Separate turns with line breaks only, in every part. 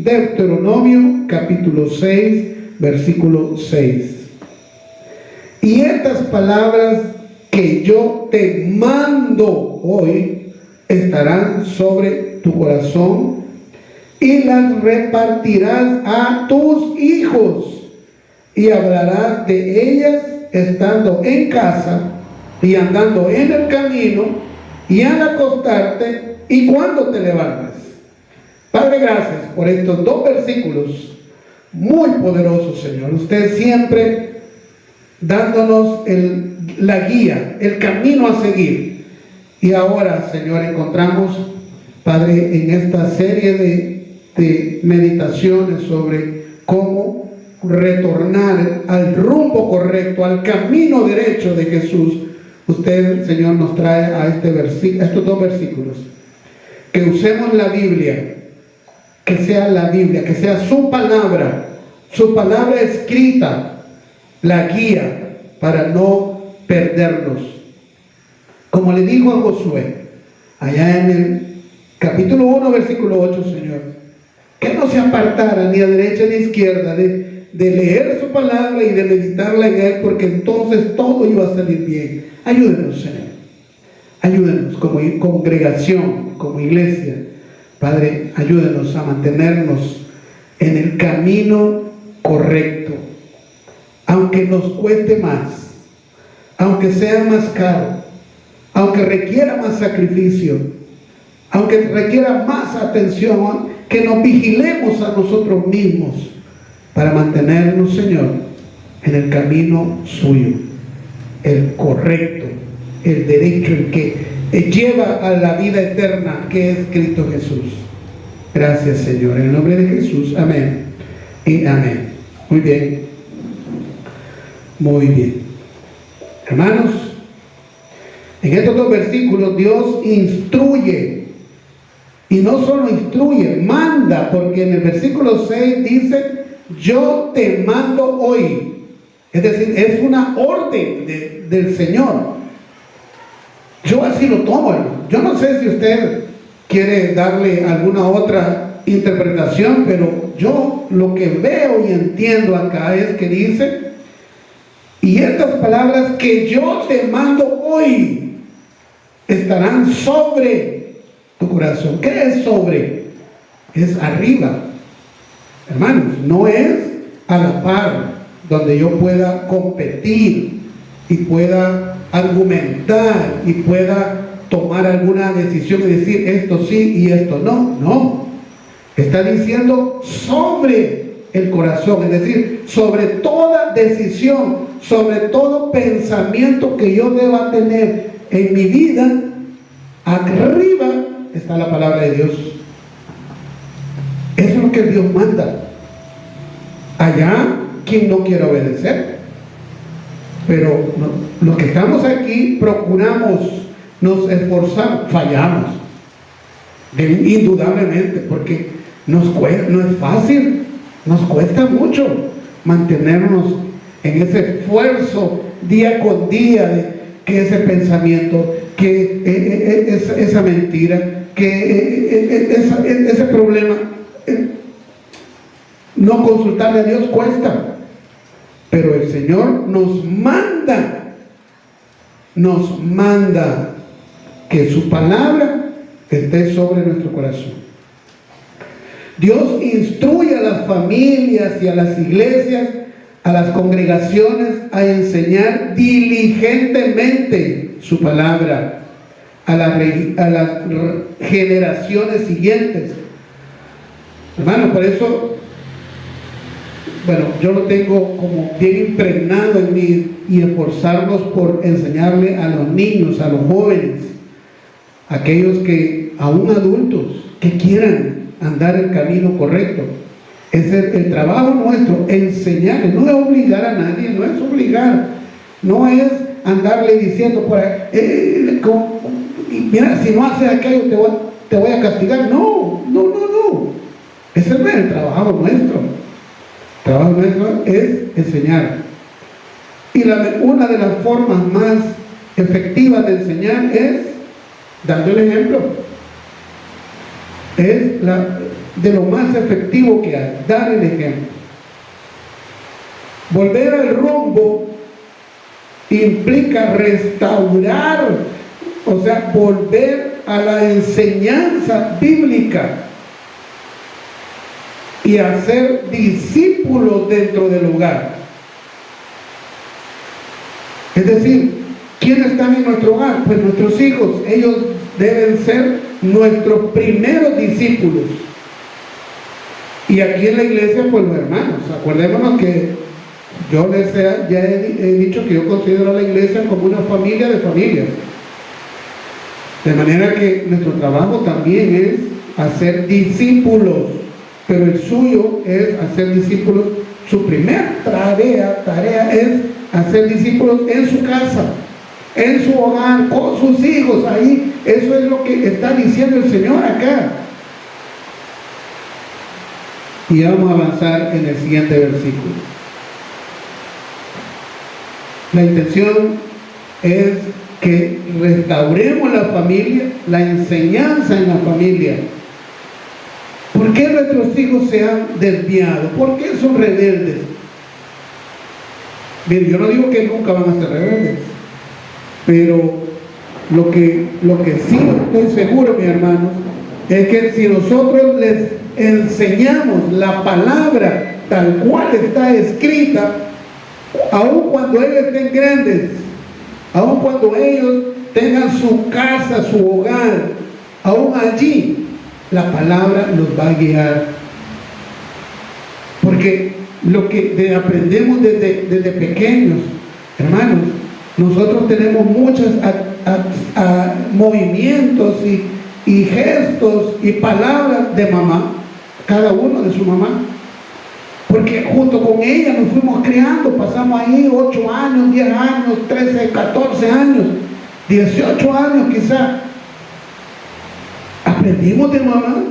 Deuteronomio capítulo 6, versículo 6. Y estas palabras que yo te mando hoy estarán sobre tu corazón y las repartirás a tus hijos y hablarás de ellas estando en casa y andando en el camino y al acostarte y cuando te levantes. Padre, gracias por estos dos versículos muy poderosos, Señor. Usted siempre dándonos la guía, el camino a seguir. Y ahora, Señor, encontramos, Padre, en esta serie de meditaciones sobre cómo retornar al rumbo correcto, al camino derecho de Jesús. Usted, Señor, nos trae a estos dos versículos. Que usemos la Biblia, que sea la Biblia, que sea su palabra escrita, la guía para no perdernos. Como le dijo a Josué, allá en el capítulo 1, versículo 8, Señor, que no se apartara ni a derecha ni a izquierda de leer su palabra y de meditarla en él, porque entonces todo iba a salir bien. Ayúdenos, Señor. Ayúdenos como congregación, como iglesia. Padre, ayúdenos a mantenernos en el camino correcto. Aunque nos cueste más, aunque sea más caro, aunque requiera más sacrificio, aunque requiera más atención, que nos vigilemos a nosotros mismos para mantenernos, Señor, en el camino suyo, el correcto, el derecho, el que lleva a la vida eterna, que es Cristo Jesús. Gracias, Señor, en el nombre de Jesús, amén y amén. Muy bien, muy bien. Hermanos, en estos dos versículos Dios instruye, y no solo instruye, manda, porque en el versículo 6 dice: yo te mando hoy. Es decir, es una orden del Señor. Yo así lo tomo, hermano. Yo no sé si usted quiere darle alguna otra interpretación, pero yo lo que veo y entiendo acá es que dice: y estas palabras que yo te mando hoy estarán sobre tu corazón. ¿Qué es sobre? Es arriba, hermanos. No es a la par, donde yo pueda competir y pueda argumentar y pueda tomar alguna decisión y decir esto sí y esto no. No, está diciendo sobre el corazón, es decir, sobre toda decisión, sobre todo pensamiento que yo deba tener en mi vida. Arriba está la palabra de Dios. Eso es lo que Dios manda. Allá, quien no quiere obedecer. Pero los que estamos aquí procuramos, nos esforzamos, fallamos, indudablemente, porque no es fácil, nos cuesta mucho mantenernos en ese esfuerzo día con día, de que ese pensamiento, que esa mentira, que ese problema, no consultarle a Dios cuesta. Pero el Señor nos manda que su palabra esté sobre nuestro corazón. Dios instruye a las familias y a las iglesias, a las congregaciones, a enseñar diligentemente su palabra a las generaciones siguientes. Hermano, por eso, bueno, yo lo tengo como bien impregnado en mí, y esforzarnos por enseñarle a los niños, a los jóvenes, aquellos que, aún adultos, que quieran andar el camino correcto. Es el trabajo nuestro, enseñarles. No es obligar a nadie, no es obligar, no es andarle diciendo por ahí, mira, si no haces aquello te voy a castigar. No. Ese no es el trabajo nuestro. El trabajo nuestro es enseñar. Y una de las formas más efectivas de enseñar es dando el ejemplo. es de lo más efectivo que hay, dar el ejemplo. Volver al rumbo implica restaurar, o sea, volver a la enseñanza bíblica y hacer discípulos dentro del hogar. Es decir, ¿quiénes están en nuestro hogar? Pues nuestros hijos. Ellos deben ser nuestros primeros discípulos. Y aquí en la iglesia, pues los hermanos. Acordémonos que yo ya he dicho que yo considero a la iglesia como una familia de familias. De manera que nuestro trabajo también es hacer discípulos, pero el suyo es hacer discípulos. Su primera tarea es hacer discípulos en su casa, en su hogar, con sus hijos. Ahí, eso es lo que está diciendo el Señor acá. Y vamos a avanzar en el siguiente versículo. La intención es que restauremos la familia, la enseñanza en la familia. ¿Por qué nuestros hijos se han desviado? ¿Por qué son rebeldes? Bien, yo no digo que nunca van a ser rebeldes, pero lo que sí estoy seguro, mis hermanos, es que si nosotros les enseñamos la palabra tal cual está escrita, aun cuando ellos estén grandes, aun cuando ellos tengan su casa, su hogar, aún allí la palabra los va a guiar. Porque lo que aprendemos desde pequeños, hermanos, nosotros tenemos muchos movimientos y gestos y palabras de mamá, cada uno de su mamá, porque junto con ella nos fuimos criando. Pasamos ahí 8 años, 10 años, 13, 14 años, 18 años quizás. Aprendimos de mamá.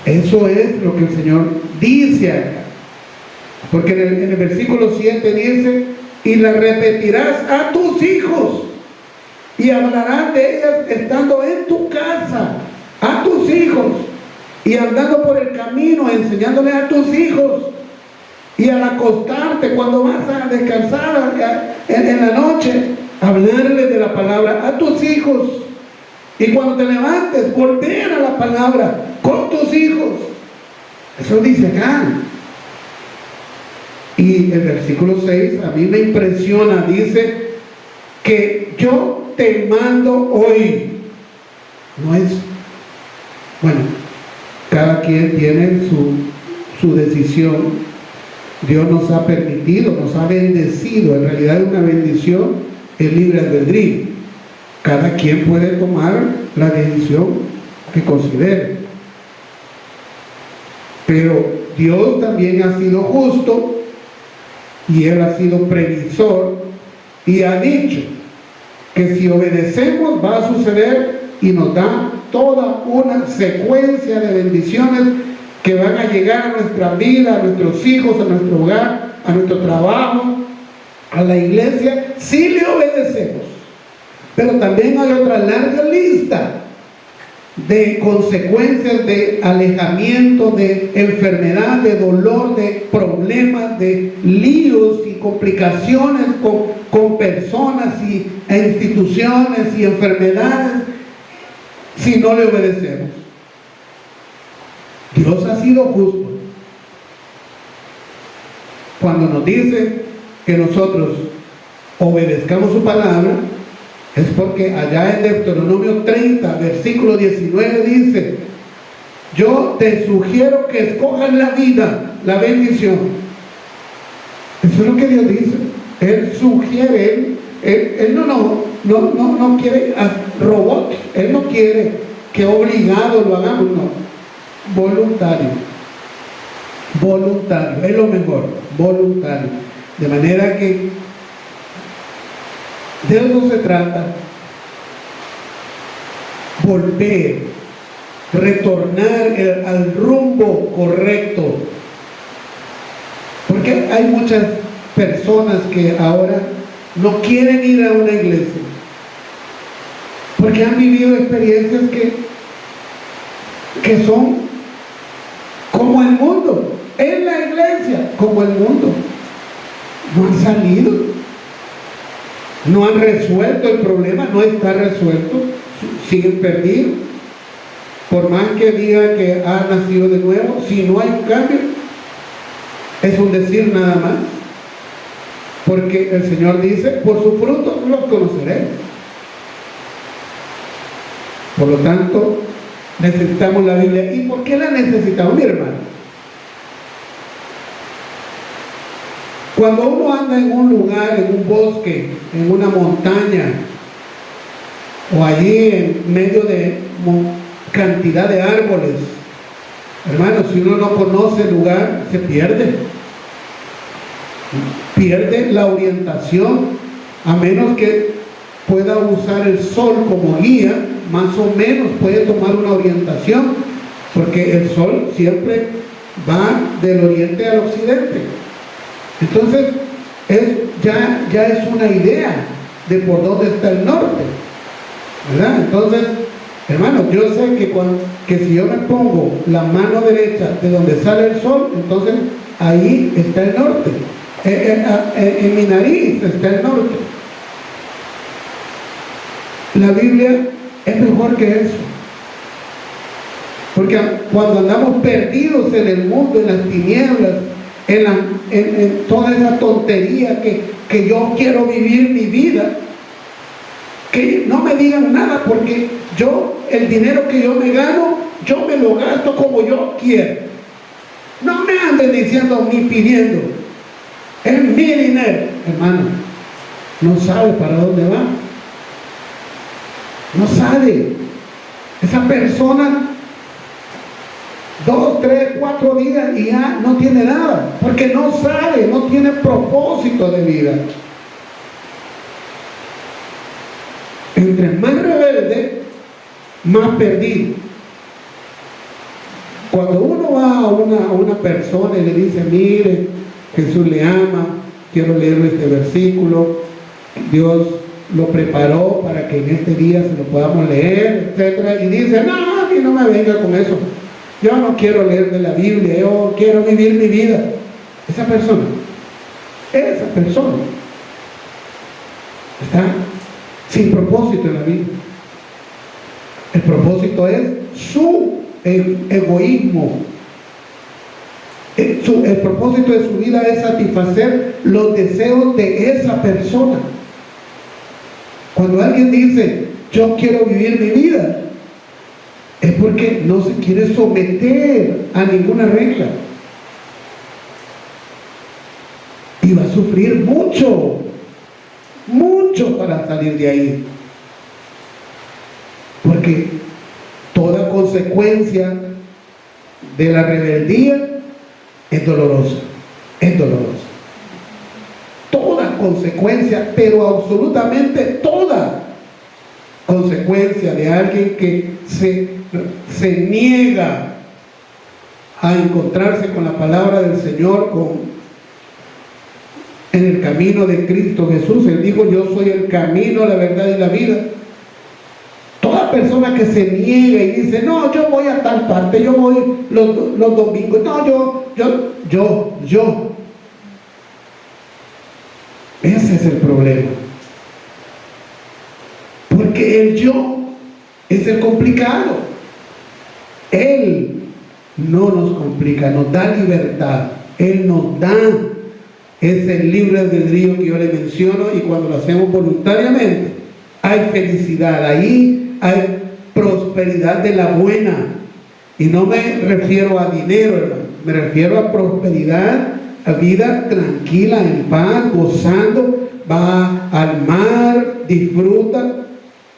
Eso es lo que el Señor dice acá, porque en el versículo 7 dice: y la repetirás a tus hijos y hablarás de ellas estando en tu casa, a tus hijos, y andando por el camino, enseñándole a tus hijos, y al acostarte, cuando vas a descansar en la noche, hablarle de la palabra a tus hijos, y cuando te levantes, volver a la palabra con tus hijos. Eso dice acá. Y el versículo 6 a mí me impresiona. Dice que yo te mando hoy. No es, bueno, cada quien tiene su decisión. Dios nos ha permitido, nos ha bendecido. En realidad es una bendición el libre albedrío. Cada quien puede tomar la decisión que considere. Pero Dios también ha sido justo y Él ha sido previsor y ha dicho que si obedecemos va a suceder, y nos da toda una secuencia de bendiciones que van a llegar a nuestra vida, a nuestros hijos, a nuestro hogar, a nuestro trabajo, a la iglesia, si le obedecemos. Pero también hay otra larga lista de consecuencias, de alejamiento, de enfermedad, de dolor, de problemas, de líos y complicaciones con personas e instituciones y enfermedades, si no le obedecemos. Dios ha sido justo cuando nos dice que nosotros obedezcamos su palabra. Es porque allá en Deuteronomio 30, versículo 19 dice: yo te sugiero que escojas la vida, la bendición. Eso es lo que Dios dice. Él sugiere, Él no quiere robots. Él no quiere que obligado lo hagamos, no. Voluntario. Voluntario, es lo mejor, voluntario. De manera que de eso se trata. Volver, retornar al rumbo correcto. Porque hay muchas personas que ahora no quieren ir a una iglesia, porque han vivido experiencias que son como el mundo, en la iglesia como el mundo. No han salido, no han resuelto el problema, no está resuelto, siguen perdidos. Por más que diga que ha nacido de nuevo, si no hay un cambio, es un decir nada más. Porque el Señor dice, por sus frutos los conoceréis. Por lo tanto, necesitamos la Biblia. ¿Y por qué la necesitamos, mi hermano? Cuando uno anda en un lugar, en un bosque, en una montaña, o allí en medio de cantidad de árboles, hermano, si uno no conoce el lugar, se pierde la orientación, a menos que pueda usar el sol como guía, más o menos puede tomar una orientación, porque el sol siempre va del oriente al occidente. Entonces ya es una idea de por dónde está el norte, ¿verdad? Entonces, hermano, yo sé que si yo me pongo la mano derecha de donde sale el sol, entonces ahí está el norte. En mi nariz está el norte. La Biblia es mejor que eso. Porque cuando andamos perdidos en el mundo, en las tinieblas, en toda esa tontería que yo quiero vivir mi vida, que no me digan nada, porque el dinero que yo me gano, yo me lo gasto como yo quiero. No me anden diciendo ni pidiendo. Es mi dinero, hermano. No sabe para dónde va. No sabe. Esa persona 2, 3, 4 días y ya no tiene nada, porque no sabe, no tiene propósito de vida. Entre más rebelde, más perdido. Cuando uno va a una persona y le dice, mire, Jesús le ama, quiero leerle este versículo, Dios lo preparó para que en este día se lo podamos leer, etc. Y dice, no, a mí no me venga con eso, yo no quiero leer de la Biblia, yo quiero vivir mi vida. Esa persona está sin propósito en la vida. El propósito es su egoísmo. El propósito de su vida es satisfacer los deseos de esa persona. Cuando alguien dice, yo quiero vivir mi vida, es porque no se quiere someter a ninguna regla. Y va a sufrir mucho, mucho para salir de ahí. Porque toda consecuencia de la rebeldía es dolorosa, es dolorosa. Toda consecuencia, pero absolutamente toda consecuencia de alguien que se niega a encontrarse con la palabra del Señor, en el camino de Cristo Jesús. Él dijo, yo soy el camino, la verdad y la vida. Toda persona que se niega y dice, no, yo voy a tal parte, yo voy los domingos, no, yo. Ese es el problema. Porque el yo es el complicado. Él no nos complica, nos da libertad. Él nos da ese libre albedrío que yo le menciono, y cuando lo hacemos voluntariamente, hay felicidad, ahí hay prosperidad de la buena. Y no me refiero a dinero, hermano, me refiero a prosperidad, a vida tranquila, en paz, gozando. Va al mar, disfruta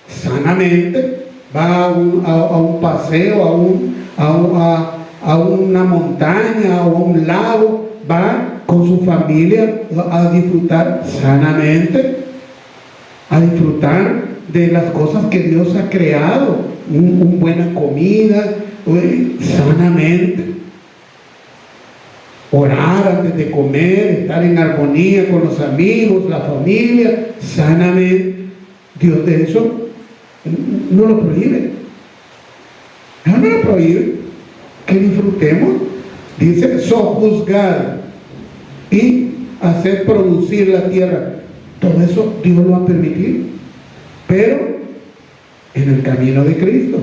sanamente, va a un paseo, a una montaña o a un lago, va con su familia a disfrutar sanamente, a disfrutar de las cosas que Dios ha creado, una buena comida, sanamente, orar antes de comer, estar en armonía con los amigos, la familia, sanamente. Dios de eso no lo prohíbe. No lo prohíbe. que disfrutemos. Dice sojuzgar y hacer producir la tierra. Todo eso Dios lo va a permitir, pero en el camino de Cristo,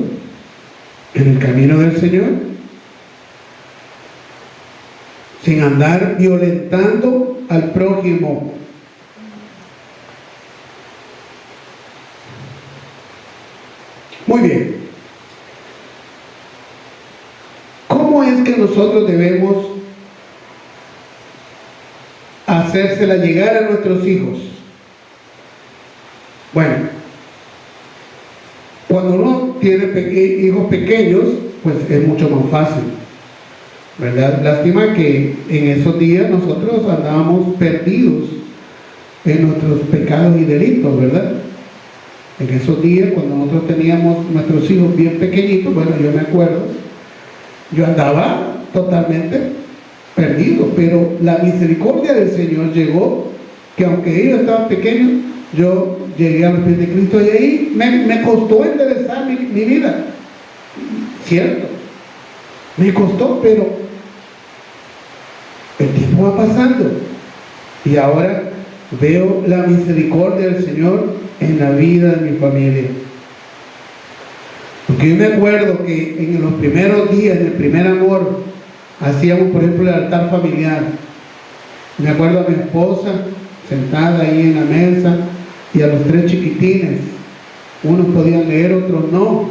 en el camino del Señor, sin andar violentando al prójimo. Muy bien. ¿Cómo es que nosotros debemos hacérsela llegar a nuestros hijos? Bueno, cuando uno tiene hijos pequeños, pues es mucho más fácil, ¿verdad? Lástima que en esos días nosotros andábamos perdidos en nuestros pecados y delitos, ¿verdad? En esos días, cuando nosotros teníamos nuestros hijos bien pequeñitos, bueno, yo me acuerdo, yo andaba totalmente perdido, pero la misericordia del Señor llegó, que aunque ellos estaban pequeños, yo llegué a los pies de Cristo y ahí me costó enderezar mi vida, cierto, me costó, pero el tiempo va pasando y ahora veo la misericordia del Señor en la vida de mi familia. Porque yo me acuerdo que en los primeros días, en el primer amor, hacíamos, por ejemplo, el altar familiar. Me acuerdo a mi esposa sentada ahí en la mesa y a los 3 chiquitines. Unos podían leer, otros no.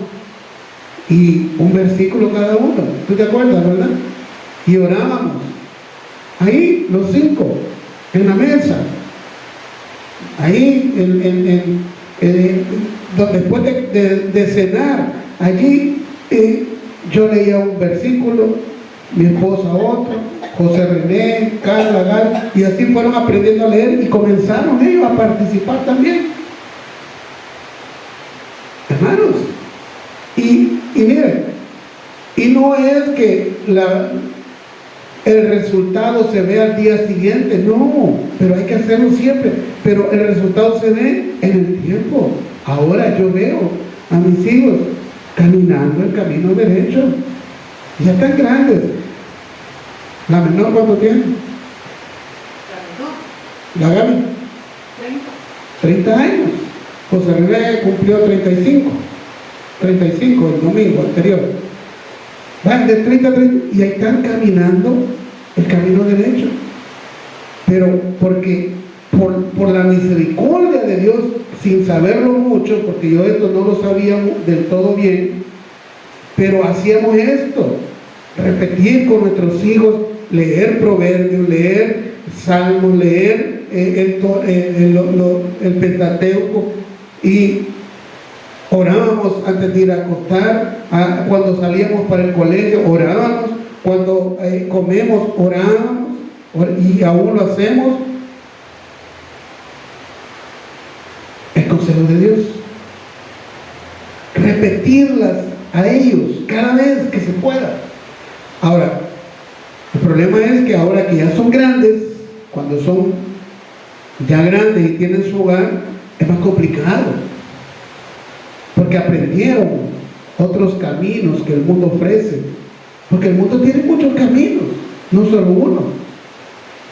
Y un versículo cada uno. ¿Tú te acuerdas, verdad? Y orábamos. Ahí, los 5, en la mesa. Ahí, después de cenar, allí yo leía un versículo, mi esposa otro, José René, Carla, Gal, y así fueron aprendiendo a leer y comenzaron ellos a participar también. Hermanos, y miren, y no es que el resultado se ve al día siguiente, no, pero hay que hacerlo siempre, pero el resultado se ve en el tiempo. Ahora yo veo a mis hijos caminando el camino derecho, ya están grandes. ¿La menor cuánto tiene? La Gaby 30 años. José René cumplió 35 el domingo anterior. Van de 30 a 30 y ahí están caminando el camino derecho, pero porque por la misericordia de Dios, sin saberlo mucho, porque yo esto no lo sabía del todo bien, pero hacíamos esto, repetir con nuestros hijos, leer proverbios, leer salmos, leer el Pentateuco, y orábamos antes de ir a acostar, cuando salíamos para el colegio orábamos, cuando comemos orábamos, y aún lo hacemos. El consejo de Dios, repetirlas a ellos cada vez que se pueda. Ahora, el problema es que ahora que ya son grandes, cuando son ya grandes y tienen su hogar, es más complicado, porque aprendieron otros caminos que el mundo ofrece, porque el mundo tiene muchos caminos, no solo uno,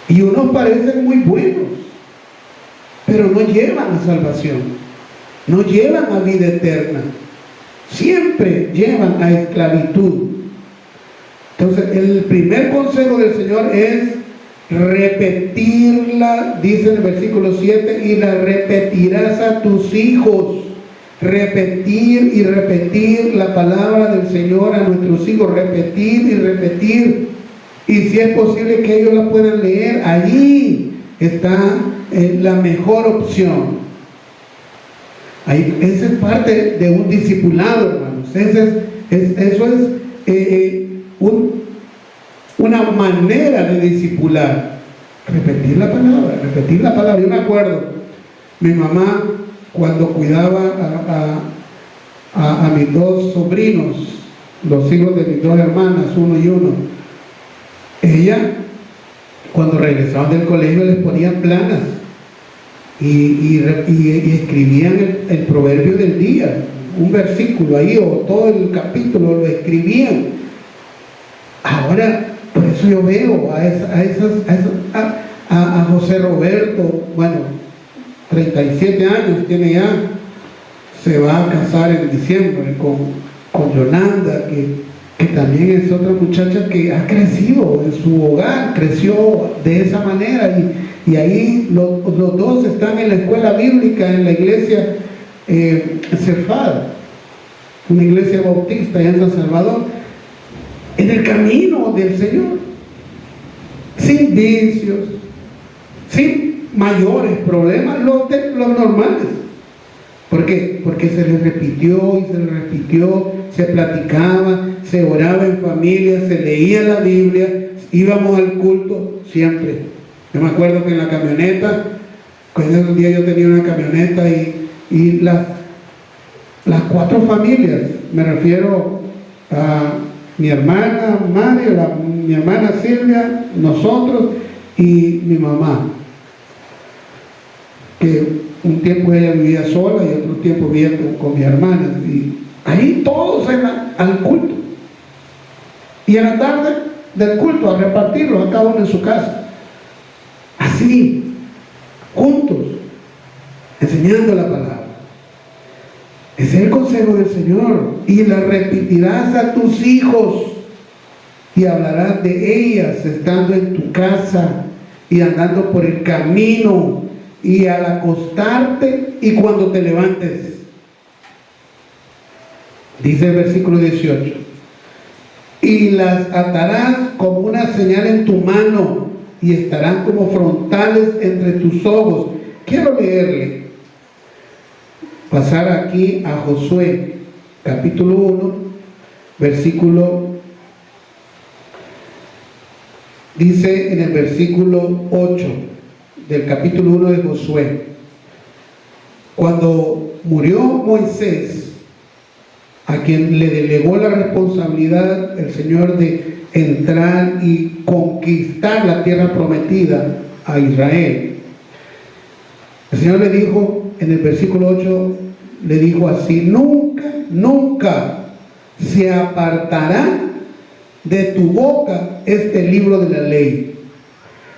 y unos parecen muy buenos, pero no llevan a salvación, no llevan a vida eterna, siempre llevan a esclavitud. Entonces el primer consejo del Señor es repetirla, dice en el versículo 7, y la repetirás a tus hijos. Repetir y repetir la palabra del Señor a nuestros hijos, repetir y repetir, y si es posible que ellos la puedan leer, allí está la mejor opción. Ahí, esa es parte de un discipulado, hermanos. Eso es una manera de discipular. Repetir la palabra, repetir la palabra. Yo me acuerdo, mi mamá, cuando cuidaba a mis 2 sobrinos, los hijos de mis 2 hermanas, uno y uno, ella, cuando regresaban del colegio, les ponían planas y escribían el proverbio del día, un versículo ahí, o todo el capítulo lo escribían, Ahora, por eso yo veo a José Roberto, bueno, 37 años tiene ya, se va a casar en diciembre con Yolanda, que también es otra muchacha que ha crecido en su hogar, creció de esa manera, y ahí los dos están en la escuela bíblica, en la iglesia Cefad, una iglesia bautista allá en San Salvador, en el camino del Señor, sin vicios, sin mayores problemas, los normales. ¿Por qué? Porque se les repitió y se les repitió, se platicaba, se oraba en familia, se leía la Biblia, íbamos al culto siempre. Yo me acuerdo que en la camioneta, cuando un día yo tenía una camioneta y las 4 familias, me refiero a mi hermana Mario, mi hermana Silvia, nosotros y mi mamá, que un tiempo ella vivía sola y otro tiempo vivía con mi hermana, y ahí todos al culto, y en la tarde del culto a repartirlo a cada uno en su casa, así, juntos, enseñando la palabra. Ese es el consejo del Señor. Y la repetirás a tus hijos y hablarás de ellas estando en tu casa y andando por el camino y al acostarte y cuando te levantes. Dice el versículo 18: y las atarás como una señal en tu mano y estarán como frontales entre tus ojos. Quiero leerle, pasar aquí a Josué, capítulo 1, versículo, dice en el versículo 8 del capítulo 1 de Josué: cuando murió Moisés, a quien le delegó la responsabilidad el Señor de entrar y conquistar la tierra prometida a Israel, el Señor le dijo en el versículo 8, le dijo así: nunca se apartará de tu boca este libro de la ley,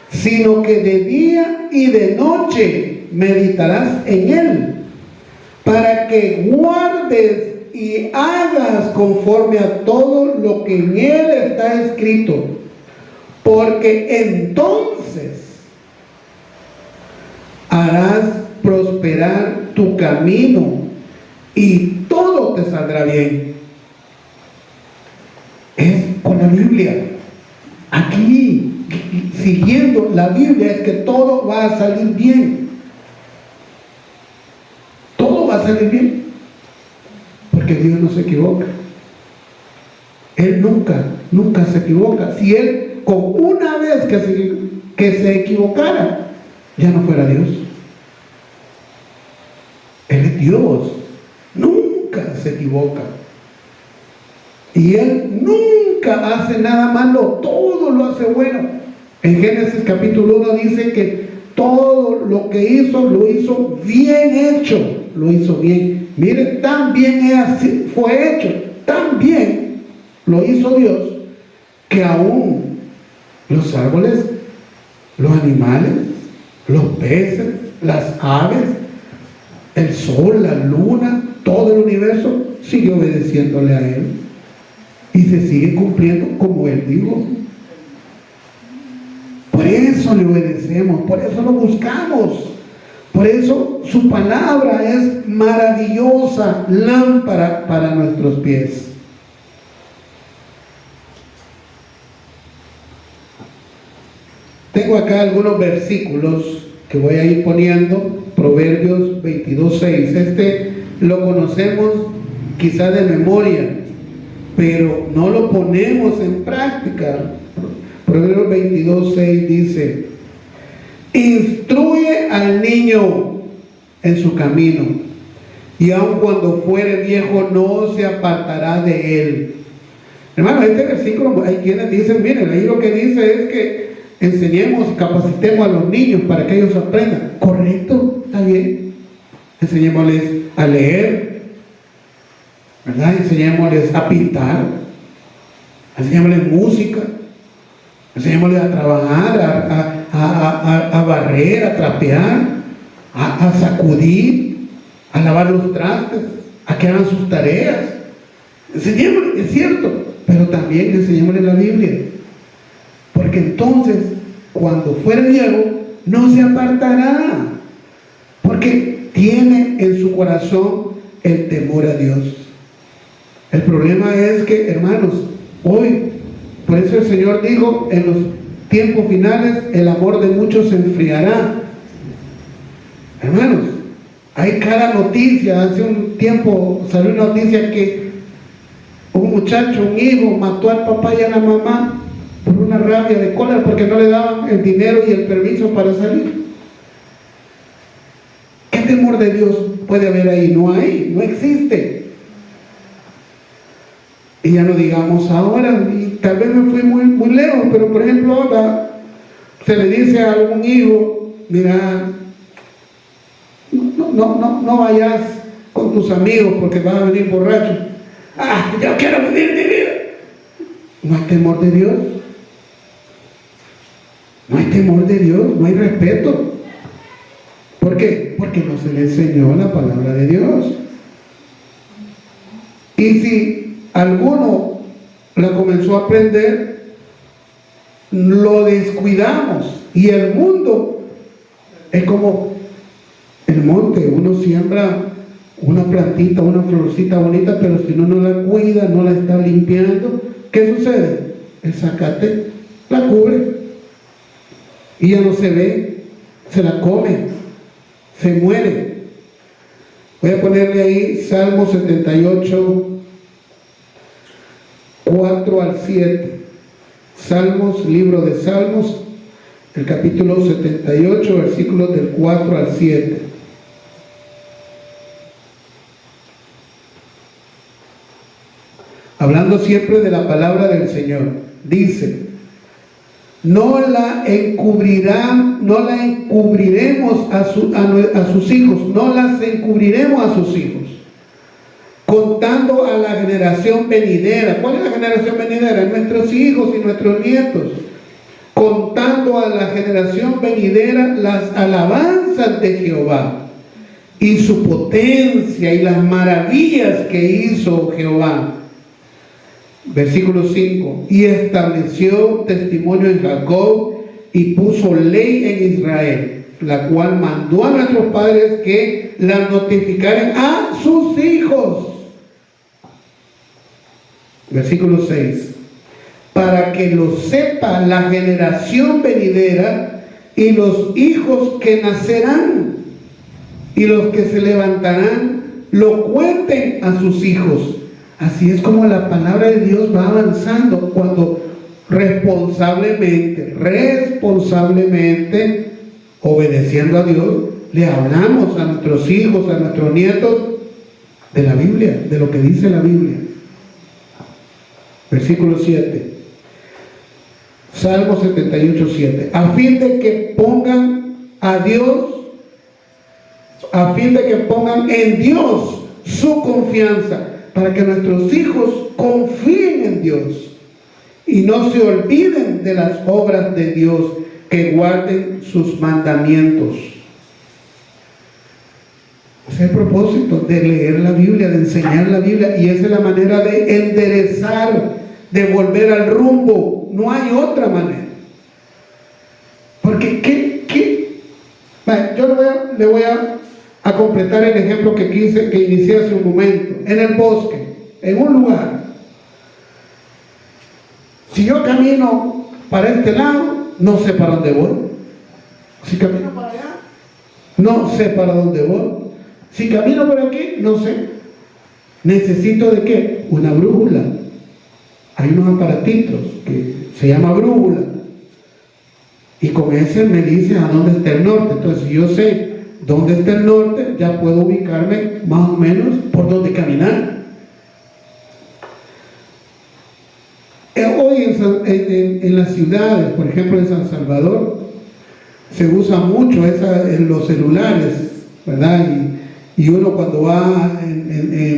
sino que de día y de noche meditarás en él, para que guardes y hagas conforme a todo lo que en él está escrito, porque entonces harás prosperar tu camino y todo te saldrá bien. Es con la Biblia. Aquí, siguiendo la Biblia, es que todo va a salir bien. Todo va a salir bien. Porque Dios no se equivoca. Él nunca se equivoca. Si Él con una vez que se equivocara, ya no fuera Dios. Él es Dios, nunca se equivoca. Y Él nunca hace nada malo, todo lo hace bueno. En Génesis capítulo 1 dice que todo lo que hizo, lo hizo bien hecho, lo hizo bien. Miren, tan bien fue hecho, tan bien lo hizo Dios, que aún los árboles, los animales, los peces, las aves, el sol, la luna, todo el universo sigue obedeciéndole a Él y se sigue cumpliendo como Él dijo. Por eso le obedecemos, por eso lo buscamos, por eso su palabra es maravillosa lámpara para nuestros pies. Tengo acá algunos versículos que voy a ir poniendo. Proverbios 22:6. Este lo conocemos quizá de memoria, pero no lo ponemos en práctica. Proverbios 22:6 dice: instruye al niño en su camino, y aun cuando fuere viejo no se apartará de él. Hermano, este versículo, hay quienes dicen, miren, ahí lo que dice es que enseñemos, capacitemos a los niños para que ellos aprendan. Correcto, está bien. Enseñémosles a leer, ¿verdad? Enseñémosles a pintar. enseñémosle música, enseñémosle a trabajar, a barrer, a trapear, a sacudir, a lavar los trastes, a que hagan sus tareas. Enseñémosle, es cierto, pero también enseñémosle la Biblia, porque entonces cuando fuere viejo no se apartará, porque tiene en su corazón el temor a Dios. El problema es que, hermanos, hoy, por eso el Señor dijo, en los tiempos finales el amor de muchos se enfriará. Hermanos, hay cada noticia. Hace un tiempo salió una noticia que un muchacho, un hijo, mató al papá y a la mamá por una rabia de cólera porque no le daban el dinero y el permiso para salir. ¿Qué temor de Dios puede haber ahí? No hay, no existe. Y ya no digamos ahora, y tal vez me fui muy lejos, pero por ejemplo ahora se le dice a algún hijo, mira, no vayas con tus amigos porque vas a venir borracho. Yo quiero vivir mi vida. No hay temor de Dios. No hay temor de Dios, no hay respeto. ¿Por qué? Porque no se le enseñó la palabra de Dios. Y si alguno la comenzó a aprender, lo descuidamos. Y el mundo es como el monte. Uno siembra una plantita, una florcita bonita, pero si uno no la cuida, no la está limpiando, ¿qué sucede? El zacate la cubre y ya no se ve, se la come, se muere. Voy a ponerle ahí Salmo 78, 4 al 7. Salmos, libro de Salmos, el capítulo 78, versículos del 4 al 7. Hablando siempre de la palabra del Señor, dice: no la encubriremos a sus hijos, no las encubriremos a sus hijos, contando a la generación venidera. ¿Cuál es la generación venidera? Nuestros hijos y nuestros nietos. Contando a la generación venidera las alabanzas de Jehová y su potencia y las maravillas que hizo Jehová. Versículo 5: y estableció testimonio en Jacob y puso ley en Israel, la cual mandó a nuestros padres que la notificaran a sus hijos. Versículo 6: para que lo sepa la generación venidera y los hijos que nacerán, y los que se levantarán lo cuenten a sus hijos. Así es como la palabra de Dios va avanzando, cuando responsablemente, obedeciendo a Dios, le hablamos a nuestros hijos, a nuestros nietos, de la Biblia, de lo que dice la Biblia. Versículo 7. Salmo 78, 7. A fin de que pongan en Dios su confianza, para que nuestros hijos confíen en Dios y no se olviden de las obras de Dios, que guarden sus mandamientos. Ese es el propósito de leer la Biblia, de enseñar la Biblia, y esa es la manera de enderezar, de volver al rumbo. No hay otra manera. Porque yo le voy a completar el ejemplo que inicié hace un momento. En el bosque, en un lugar, si yo camino para este lado, no sé para dónde voy. Si camino para allá, no sé para dónde voy. Si camino por aquí, no sé. Necesito ¿de qué? Una brújula. Hay unos aparatitos que se llama brújula, y con ese me dice a dónde está el norte. Entonces, si yo sé dónde está el norte, ya puedo ubicarme más o menos por dónde caminar. Hoy en las ciudades, por ejemplo en San Salvador, se usa mucho en los celulares, ¿verdad? Y uno cuando va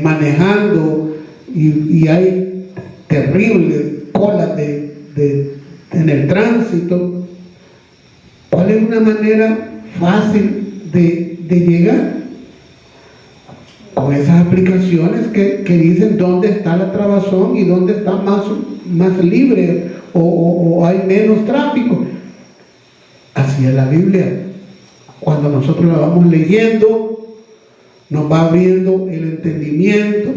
manejando y hay terribles colas en el tránsito. ¿Cuál es una manera fácil de llegar? Con esas aplicaciones que dicen dónde está la trabazón y dónde está más libre o hay menos tráfico. Así es la Biblia. Cuando nosotros la vamos leyendo, nos va abriendo el entendimiento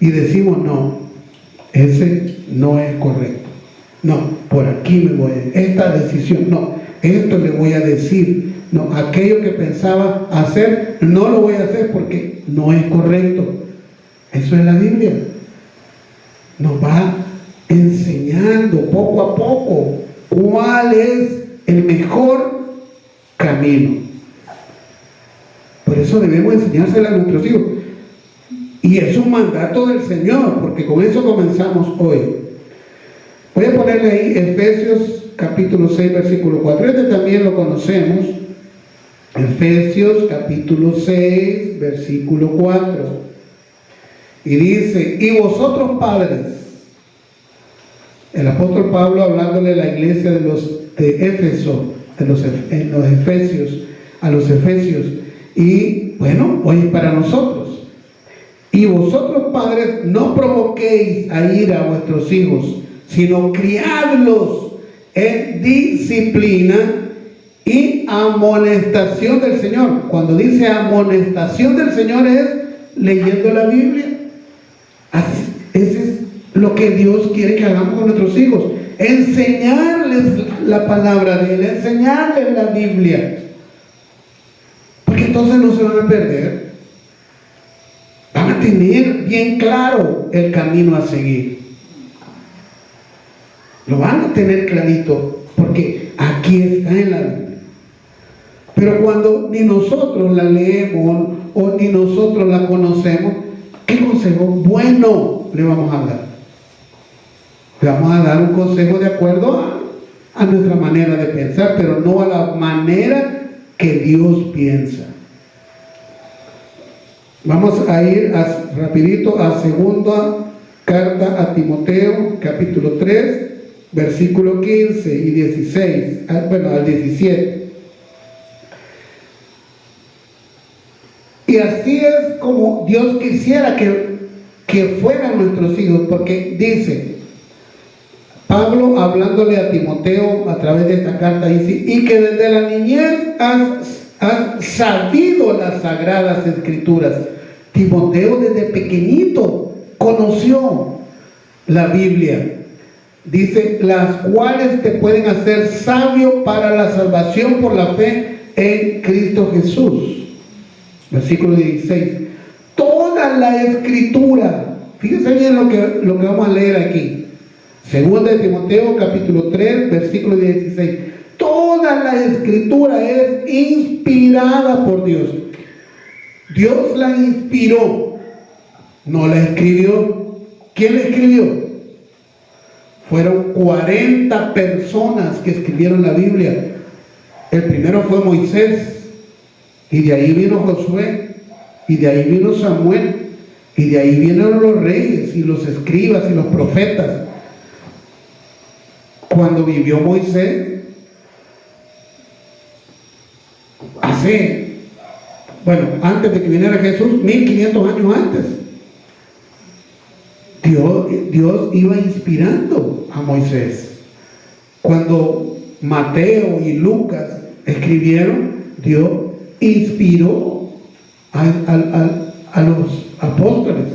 y decimos, no, ese no es correcto. No, por aquí me voy, esta decisión, no, esto le voy a decir. No, aquello que pensaba hacer, no lo voy a hacer porque no es correcto. Eso es la Biblia. Nos va enseñando poco a poco cuál es el mejor camino. Por eso debemos enseñársela a nuestros hijos. Y es un mandato del Señor, porque con eso comenzamos hoy. Voy a ponerle ahí Efesios capítulo 6, versículo 4. Este también lo conocemos. Efesios capítulo 6, versículo 4. Y dice, y vosotros padres, el apóstol Pablo hablándole a la iglesia de Éfeso, en los Efesios, a los Efesios, y bueno, hoy para nosotros. Y vosotros padres, no provoquéis a ira a vuestros hijos, sino criadlos en disciplina y amonestación del Señor. Cuando dice amonestación del Señor es leyendo la Biblia. Así, ese es lo que Dios quiere que hagamos con nuestros hijos. Enseñarles la palabra de Él, enseñarles la Biblia. Porque entonces no se van a perder. Van a tener bien claro el camino a seguir. Lo van a tener clarito, porque aquí está en la Biblia. Pero cuando ni nosotros la leemos o ni nosotros la conocemos, ¿qué consejo bueno le vamos a dar? Le vamos a dar un consejo de acuerdo a nuestra manera de pensar, pero no a la manera que Dios piensa. Vamos a ir rapidito a segunda carta a Timoteo, capítulo 3, versículo 15 y 16, al 17. Y así es como Dios quisiera que fueran nuestros hijos, porque dice, Pablo hablándole a Timoteo a través de esta carta, dice, y que desde la niñez has sabido las sagradas escrituras. Timoteo desde pequeñito conoció la Biblia. Dice, las cuales te pueden hacer sabio para la salvación por la fe en Cristo Jesús. Versículo 16. Toda la escritura, fíjense bien lo que vamos a leer aquí. Segunda de Timoteo, capítulo 3, versículo 16. Toda la escritura es inspirada por Dios. Dios la inspiró, no la escribió. ¿Quién la escribió? Fueron 40 personas que escribieron la Biblia. El primero fue Moisés. Y de ahí vino Josué, y de ahí vino Samuel, y de ahí vinieron los reyes, y los escribas, y los profetas. Cuando vivió Moisés, antes de que viniera Jesús, 1500 años antes, Dios iba inspirando a Moisés. Cuando Mateo y Lucas escribieron, Dios inspiró a los apóstoles,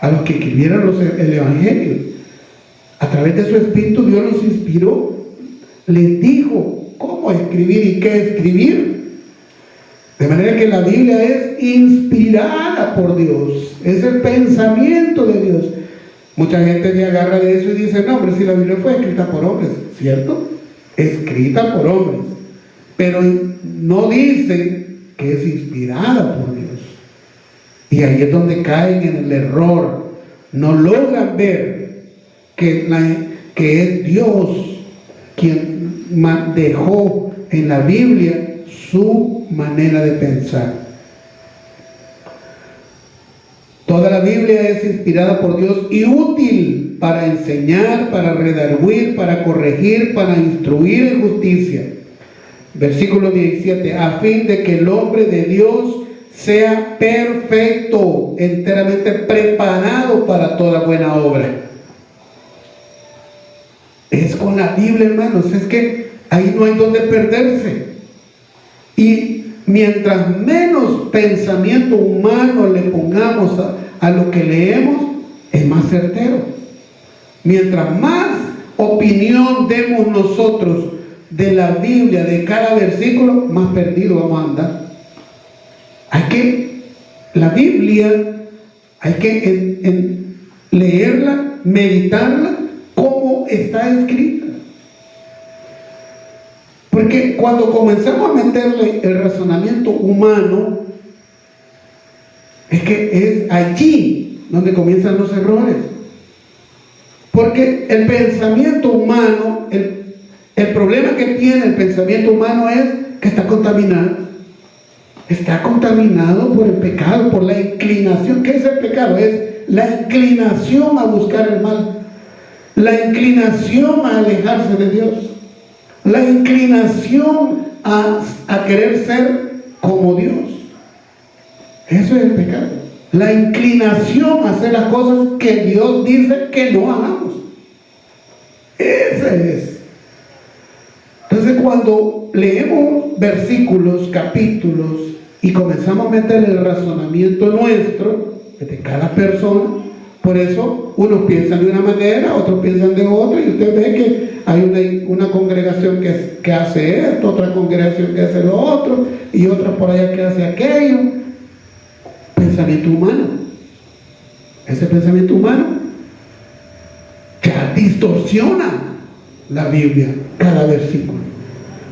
a los que escribieron el Evangelio. A través de su Espíritu Dios los inspiró, les dijo cómo escribir y qué escribir. De manera que la Biblia es inspirada por Dios, es el pensamiento de Dios. Mucha gente se agarra de eso y dice, no, pero si la Biblia fue escrita por hombres, ¿cierto? Escrita por hombres, pero no dice que es inspirada por Dios. Y ahí es donde caen en el error. No logran ver que es Dios quien dejó en la Biblia su manera de pensar. Toda la Biblia es inspirada por Dios y útil para enseñar, para redarguir, para corregir, para instruir en justicia. Versículo 17, a fin de que el hombre de Dios sea perfecto, enteramente preparado para toda buena obra. Es con la Biblia, hermanos, es que ahí no hay donde perderse. Y mientras menos pensamiento humano le pongamos a lo que leemos, es más certero. Mientras más opinión demos nosotros de la Biblia, de cada versículo, más perdido vamos a andar. La Biblia hay que leerla, meditarla como está escrita. Porque cuando comenzamos a meterle el razonamiento humano, es que es allí donde comienzan los errores. Porque el pensamiento humano, el problema que tiene el pensamiento humano es que está contaminado. Está contaminado por el pecado, por la inclinación. ¿Qué es el pecado? Es la inclinación a buscar el mal, la inclinación a alejarse de Dios, la inclinación a querer ser como Dios. Eso es el pecado. La inclinación a hacer las cosas que Dios dice que no hagamos. Ese es. Entonces, cuando leemos versículos, capítulos, y comenzamos a meter el razonamiento nuestro, de cada persona, por eso unos piensan de una manera, otros piensan de otra, y usted ve que hay una congregación que hace esto, otra congregación que hace lo otro, y otra por allá que hace aquello. Pensamiento humano. Ese pensamiento humano ya distorsiona la Biblia, cada versículo.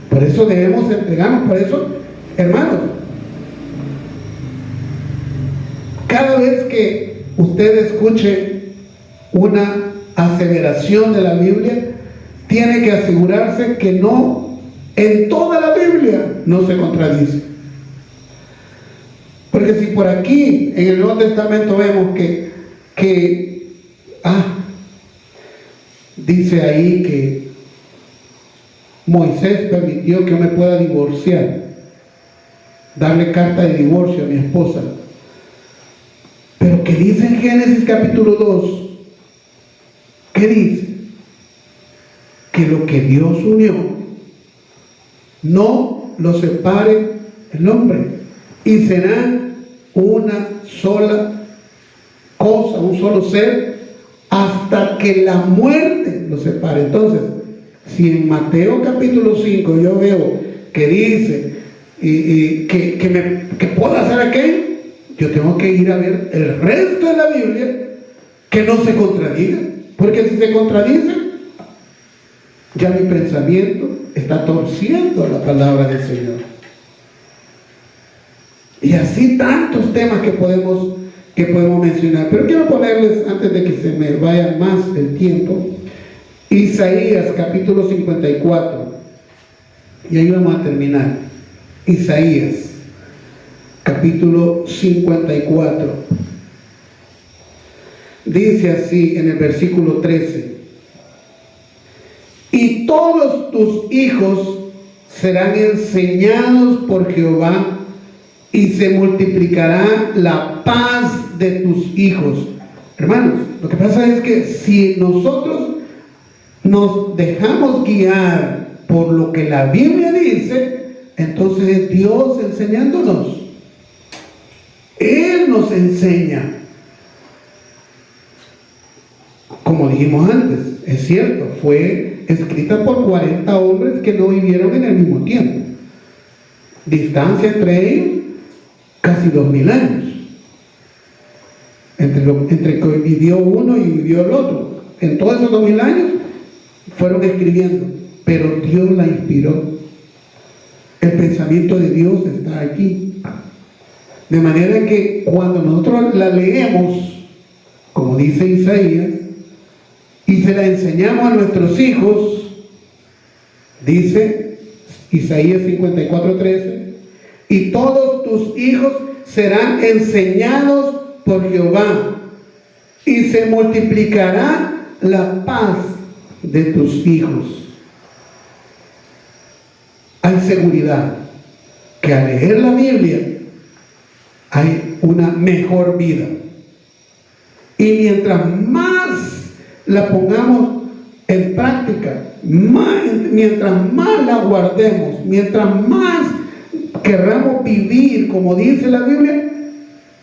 Por eso debemos entregarnos. Por eso, hermanos, cada vez que usted escuche una aseveración de la Biblia, tiene que asegurarse que no, en toda la Biblia, no se contradice. Porque si por aquí, en el Nuevo Testamento, vemos que dice ahí que Moisés permitió que yo me pueda divorciar, darle carta de divorcio a mi esposa. Pero ¿qué dice en Génesis capítulo 2? ¿Qué dice? Que lo que Dios unió, no lo separe el hombre, y serán una sola cosa, un solo ser, hasta que la muerte los separe. Entonces, si en Mateo capítulo 5 yo veo que dice que puedo hacer aquello, yo tengo que ir a ver el resto de la Biblia que no se contradiga. Porque si se contradice, ya mi pensamiento está torciendo la palabra del Señor. Y así tantos temas que podemos mencionar. Pero quiero ponerles, antes de que se me vaya más el tiempo, Isaías capítulo 54. Y ahí vamos a terminar. Isaías capítulo 54. Dice así en el versículo 13: y todos tus hijos serán enseñados por Jehová, y se multiplicará la paz de tus hijos. Hermanos, lo que pasa es que si nosotros nos dejamos guiar por lo que la Biblia dice, entonces es Dios enseñándonos. Él nos enseña. Como dijimos antes, es cierto, fue escrita por 40 hombres que no vivieron en el mismo tiempo. Distancia entre ellos, casi 2000 años. Entre que vivió uno y vivió el otro. En todos esos 2000 años fueron escribiendo, pero Dios la inspiró. El pensamiento de Dios está aquí. De manera que cuando nosotros la leemos, como dice Isaías, y se la enseñamos a nuestros hijos, dice Isaías 54:13, y todos tus hijos serán enseñados por Jehová, y se multiplicará la paz de tus hijos. Hay seguridad que al leer la Biblia hay una mejor vida. Y mientras más la pongamos en práctica, mientras más la guardemos, mientras más querramos vivir como dice la Biblia,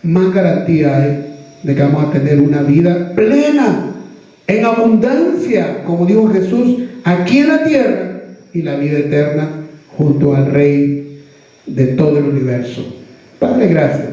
más garantía hay de que vamos a tener una vida plena, en abundancia, como dijo Jesús, aquí en la tierra, y la vida eterna junto al Rey de todo el universo. Padre, gracias.